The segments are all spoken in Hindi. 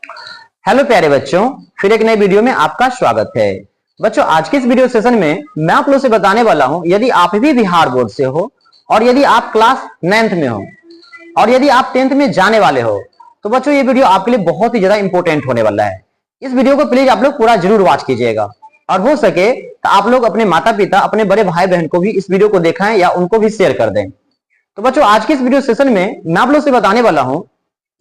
हेलो प्यारे बच्चों, फिर एक नई वीडियो में आपका स्वागत है। बच्चों, आज के इस वीडियो सेशन में मैं आप लोगों से बताने वाला हूं, यदि आप भी बिहार बोर्ड से हो और यदि आप क्लास 9th में हो और यदि आप 10th में जाने वाले हो, तो बच्चों ये वीडियो आपके लिए बहुत ही ज्यादा इंपॉर्टेंट होने वाला है। इस वीडियो को प्लीज आप लोग पूरा जरूर वॉच कीजिएगा और हो सके तो आप लोग अपने माता पिता, अपने बड़े भाई बहन को भी इस वीडियो को दिखाएं या उनको भी शेयर कर दें। तो बच्चों, आज के इस वीडियो सेशन में मैं आप लोग से बताने वाला हूं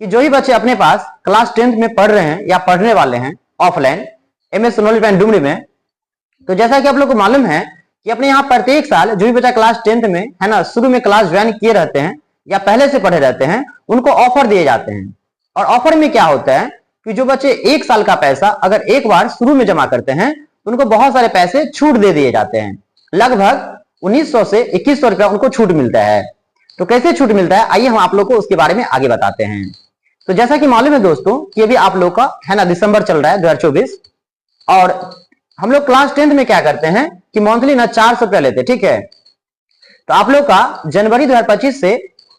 कि जो ही बच्चे अपने पास क्लास 10th में पढ़ रहे हैं या पढ़ने वाले हैं ऑफलाइन एमएस सोनोली पैन डुमरी में, तो जैसा कि आप लोग को मालूम है कि अपने यहाँ प्रत्येक साल जो भी बच्चा क्लास 10th में है ना, शुरू में क्लास ज्वाइन किए रहते हैं या पहले से पढ़े रहते हैं, उनको ऑफर दिए जाते हैं। और ऑफर में क्या होता है कि जो बच्चे 1 साल का पैसा अगर एक बार शुरू में जमा करते हैं तो उनको बहुत सारे पैसे छूट दे दिए जाते हैं। लगभग 1900 से 2100 रुपया उनको छूट मिलता है। तो कैसे छूट मिलता है, आइए हम आप लोग को उसके बारे में आगे बताते हैं। तो जैसा कि मालूम है दोस्तों कि अभी आप लोग का है ना दिसंबर चल रहा है 2024, और हम लोग क्लास 10th में क्या करते हैं कि मंथली ना 400 रुपया लेते हैं, ठीक है। तो आप लोग का जनवरी 2025 से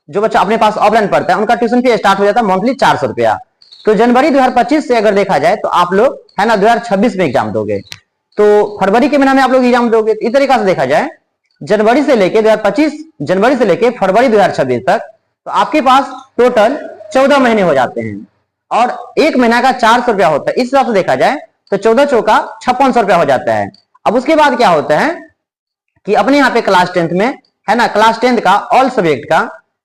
जो बच्चा अपने पास ऑफलाइन पढ़ता है उनका ट्यूशन फी स्टार्ट हो जाता है मंथली 400 रुपया। तो जनवरी 2025 से अगर देखा जाए तो आप लोग है ना 2026 में एग्जाम दोगे, तो फरवरी के महीना में आप लोग एग्जाम दोगे। इस तरीका से देखा जाए जनवरी से लेके 2025 जनवरी से लेके फरवरी 2026 तक तो आपके पास टोटल 14 महीने हो जाते हैं और एक महीना का 400 रुपया होता है। इस हिसाब से देखा जाए तो 14 चौका 5600 रुपया हो जाता है। अब उसके बाद क्या होता है कि अपने यहाँ पे क्लास 10th में है ना, क्लास 10th का ऑल सब्जेक्ट का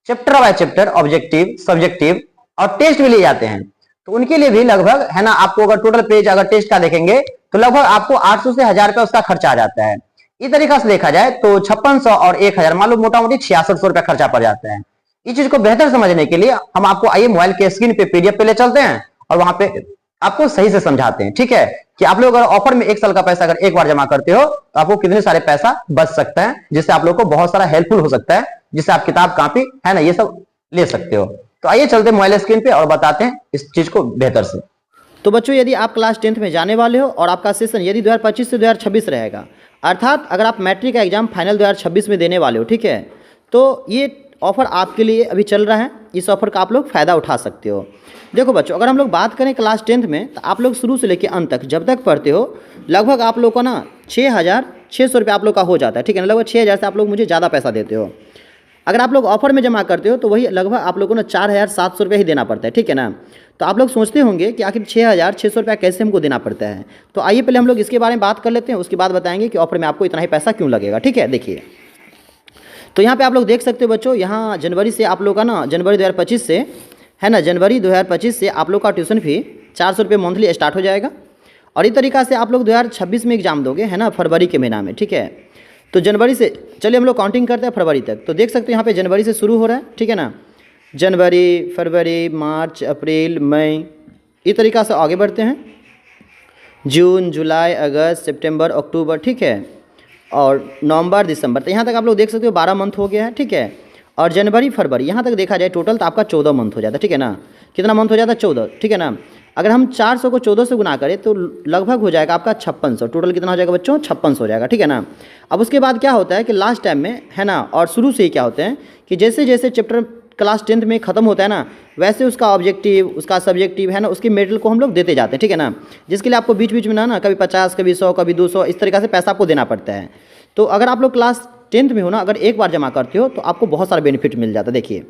chapter by chapter objective, subjective और टेस्ट भी लिए जाते हैं। तो उनके लिए भी लगभग है ना, आपको अगर टोटल पेज अगर टेस्ट का देखेंगे तो लगभग आपको 800 से 1000 रुपया उसका खर्चा आ जाता है। इस तरीका से देखा जाए तो 5600 और 1000 मान लो मोटा मोटी 6600 रुपया खर्चा पड़ जाता है। इस चीज को बेहतर समझने के लिए हम आपको आइए मोबाइल के स्क्रीन पे पीडीएफ पे ले चलते हैं और वहां पे आपको सही से समझाते हैं, ठीक है, कि आप लोग अगर ऑफर में 1 साल का पैसा अगर एक बार जमा करते हो तो आपको कितने सारे पैसा बच सकता है, जिससे आप लोग को बहुत सारा हेल्पफुल हो सकता है, जिससे आप किताब कॉपी है ना ये सब ले सकते हो। तो आइए चलते मोबाइल स्क्रीन पे और बताते हैं इस चीज को बेहतर से। तो बच्चों, यदि आप क्लास 10th में जाने वाले हो और आपका सेशन यदि 2025 से 2026 रहेगा, अर्थात अगर आप मैट्रिक का एग्जाम फाइनल 2026 में देने वाले हो, ठीक है, तो ये ऑफ़र आपके लिए अभी चल रहा है। इस ऑफ़र का आप लोग फ़ायदा उठा सकते हो। देखो बच्चों, अगर हम लोग बात करें क्लास 10th में, तो आप लोग शुरू से लेकर अंत तक जब तक पढ़ते हो लगभग आप लोग को ना 6600 रुपये आप लोग का हो जाता है, ठीक है ना। लगभग 6000 से आप लोग मुझे ज़्यादा पैसा देते हो। अगर आप लोग ऑफर में जमा करते हो तो वही लगभग आप लोगों को ना 4700 रुपये ही देना पड़ता है, ठीक है ना। तो आप लोग सोचते होंगे कि आखिर 6600 रुपया कैसे हमको देना पड़ता है। तो आइए पहले हम लोग इसके बारे में बात कर लेते हैं, उसके बाद बताएंगे कि ऑफर में आपको इतना ही पैसा क्यों लगेगा, ठीक है। देखिए, तो यहाँ पे आप लोग देख सकते हो बच्चों, यहाँ जनवरी से आप लोग का ना जनवरी 2025 से है ना, जनवरी 2025 से आप लोग का ट्यूशन फी 400 रुपये मंथली स्टार्ट हो जाएगा और इस तरीका से आप लोग 2026 में एग्जाम दोगे है ना, फरवरी के महीना में, ठीक है। तो जनवरी से चलिए हम लोग काउंटिंग करते हैं फरवरी तक। तो देख सकते हो यहाँ पे जनवरी से शुरू हो रहा है, ठीक है ना। जनवरी, फरवरी, मार्च, अप्रैल, मई, इस तरीका से आगे बढ़ते हैं। जून, जुलाई, अगस्त, सितंबर, अक्टूबर, ठीक है, और नवंबर, दिसंबर। तो यहाँ तक आप लोग देख सकते हो 12 मंथ हो गया है, ठीक है। और जनवरी, फरवरी यहाँ तक देखा जाए टोटल तो आपका 14 मंथ हो जाता है, ठीक है ना। कितना मंथ हो जाता है? 14, ठीक है ना। अगर हम 400 को 14 से गुना करें तो लगभग हो जाएगा आपका 5600। टोटल कितना हो जाएगा बच्चों? 5600 हो जाएगा, ठीक है ना। अब उसके बाद क्या होता है कि लास्ट टाइम में है ना, और शुरू से ही क्या होते हैं कि जैसे जैसे चैप्टर क्लास 10th में ख़त्म होता है ना, वैसे उसका ऑब्जेक्टिव, उसका सब्जेक्टिव है ना, उसकी मेटेरियल को हम लोग देते जाते हैं, ठीक है ना। जिसके लिए आपको बीच बीच में ना कभी 50, कभी 100, कभी 200, इस तरीक़ा से पैसा आपको देना पड़ता है। तो अगर आप लोग क्लास 10th में हो ना, अगर एक बार जमा करते हो तो आपको बहुत सारा बेनिफिट मिल जाता है। देखिए,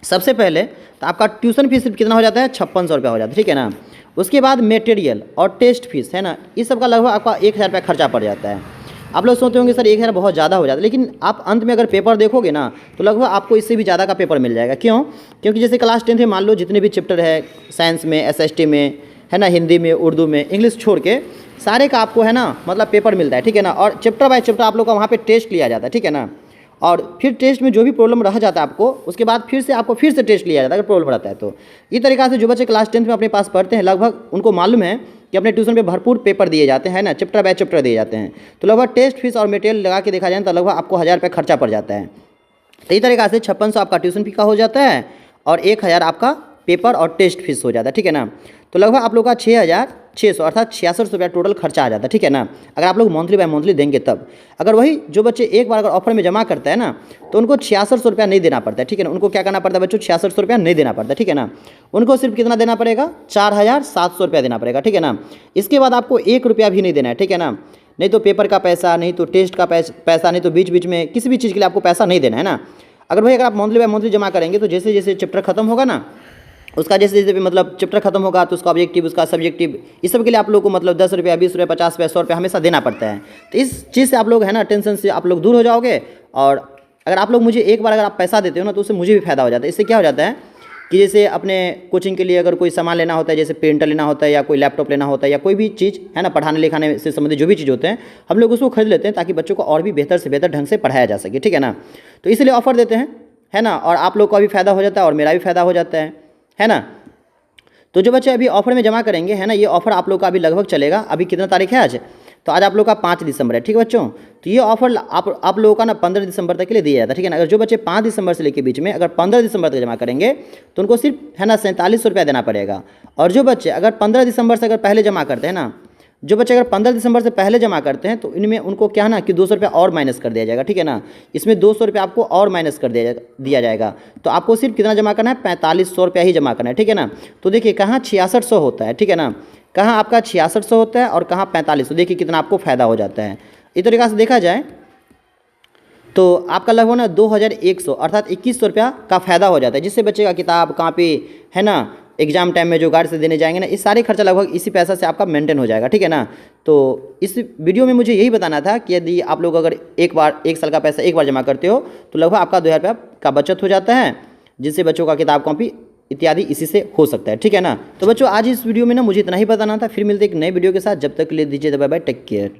सबसे पहले तो आपका ट्यूशन फीस कितना हो जाता है? 5600 रुपया हो जाता है, ठीक है ना। उसके बाद मटेरियल और टेस्ट फीस है ना, इस सब का लगभग आपका 1000 रुपया खर्चा पड़ जाता है। आप लोग सोचते होंगे सर 1000 बहुत ज़्यादा हो जाता है, लेकिन आप अंत में अगर पेपर देखोगे ना तो लगभग आपको इससे भी ज़्यादा का पेपर मिल जाएगा। क्यों? क्योंकि जैसे क्लास 10th में मान लो जितने भी चैप्टर है साइंस में, SST में है ना, हिंदी में, उर्दू में, इंग्लिश छोड़ के सारे का आपको है ना मतलब पेपर मिलता है, ठीक है ना। और चैप्टर बाय चैप्टर आप लोग का वहाँ पे टेस्ट लिया जाता है, ठीक है ना। और फिर टेस्ट में जो भी प्रॉब्लम रह जाता है आपको, उसके बाद फिर से आपको फिर से टेस्ट लिया जाता है अगर प्रॉब्लम रहता है तो। इस तरीक़ा से जो बच्चे क्लास 10th में अपने पास पढ़ते हैं लगभग उनको मालूम है कि अपने ट्यूशन पे भरपूर पेपर दिए जाते हैं ना, चैप्टर बाय चैप्टर दिए जाते हैं। तो लगभग टेस्ट फीस और मटेरियल लगा के देखा जाए तो लगभग आपको 1000 रुपये खर्चा पड़ जाता है। तो इस तरीक़ा से 5600 आपका ट्यूशन फी का हो जाता है और 1000 आपका पेपर और टेस्ट फीस हो जाता है, ठीक है ना। तो लगभग आप लोग का 6,600 अर्थात 6600 रुपया टोटल खर्चा आ जाता है, ठीक है ना। अगर आप लोग मंथली बाय मंथली देंगे तब, अगर वही जो बच्चे एक बार अगर ऑफर में जमा करता है ना, तो उनको 6600 रुपया नहीं देना पड़ता है, ठीक है ना। उनको क्या करना पड़ता है बच्चों, 6600 रुपया नहीं देना पड़ता है, ठीक है ना। उनको सिर्फ कितना देना पड़ेगा, 4700 रुपया देना पड़ेगा, ठीक है ना। इसके बाद आपको 1 रुपया भी नहीं देना है, ठीक है ना। नहीं तो पेपर का पैसा, नहीं तो टेस्ट का पैसा, नहीं तो बीच बीच में किसी भी चीज़ के लिए आपको पैसा नहीं देना है ना। अगर भाई अगर आप मंथली बाय मंथली जमा करेंगे तो जैसे जैसे चैप्टर खत्म होगा ना, उसका जैसे जैसे भी मतलब चैप्टर खत्म होगा तो उसका ऑब्जेक्टिव, उसका सब्जेक्टिव, इस सब के लिए आप लोग को मतलब 10 रुपया, 20 रुपया, 50 रुपया, 100 रुपया हमेशा देना पड़ता है। तो इस चीज़ से आप लोग है ना, टेंशन से आप लोग दूर हो जाओगे। और अगर आप लोग मुझे एक बार अगर आप पैसा देते हो ना, तो उससे मुझे भी फायदा हो जाता है। इससे क्या हो जाता है कि जैसे अपने कोचिंग के लिए अगर कोई सामान लेना होता है, जैसे प्रिंटर लेना होता है या कोई लैपटॉप लेना होता है या कोई भी चीज़ है ना, पढ़ाने लिखाने से संबंधित जो भी चीज़ होते हैं, हम लोग उसको खरीद लेते हैं ताकि बच्चों को और भी बेहतर से बेहतर ढंग से पढ़ाया जा सके, ठीक है ना। तो इसलिए ऑफर देते हैं, है ना, और आप लोग का भी फायदा हो जाता है और मेरा भी फायदा हो जाता है ना। तो जो बच्चे अभी ऑफर में जमा करेंगे, है ना, ये ऑफर आप लोग का अभी लगभग चलेगा, अभी कितना तारीख है आज, तो आज आप लोग का 5 दिसंबर है, ठीक है बच्चों। तो ये ऑफर आप लोगों का ना 15 दिसंबर तक के लिए दिया जाता है, ठीक है ना। अगर जो बच्चे 5 दिसंबर से लेके बीच में अगर 15 दिसंबर तक जमा करेंगे तो उनको सिर्फ है ना 4700 रुपया देना पड़ेगा। और जो बच्चे अगर 15 दिसंबर से अगर पहले जमा करते हैं ना, जो बच्चे अगर 15 दिसंबर से पहले जमा करते हैं तो इनमें उनको क्या ना कि 200 रुपया और माइनस कर दिया जाएगा, ठीक है ना। इसमें 200 रुपया आपको और माइनस कर दिया जाएगा। तो आपको सिर्फ कितना जमा करना है, 4500 रुपया ही जमा करना है, ठीक है ना। तो देखिए कहाँ 6600 होता है, ठीक है ना, कहाँ आपका 6600 होता है और कहाँ 4500। देखिए कितना आपको फ़ायदा हो जाता है। इस तरीक़े से देखा जाए तो आपका लगभग ना 2100 अर्थात 2100 रुपया का फ़ायदा हो जाता है, जिससे बच्चे का किताब कॉपी है ना, एग्जाम टाइम में जो गार्ड से देने जाएंगे ना, इस सारे खर्चा लगभग इसी पैसा से आपका मेंटेन हो जाएगा, ठीक है ना। तो इस वीडियो में मुझे यही बताना था कि यदि आप लोग अगर एक साल का पैसा एक बार जमा करते हो तो लगभग आपका 2000 रुपया का बचत हो जाता है, जिससे बच्चों का किताब कॉपी इत्यादि इसी से हो सकता है, ठीक है ना। तो बच्चों आज इस वीडियो में ना मुझे इतना ही बताना था। फिर मिलते एक नए वीडियो के साथ, जब तक के लिए दीजिए बाय बाय, टेक केयर।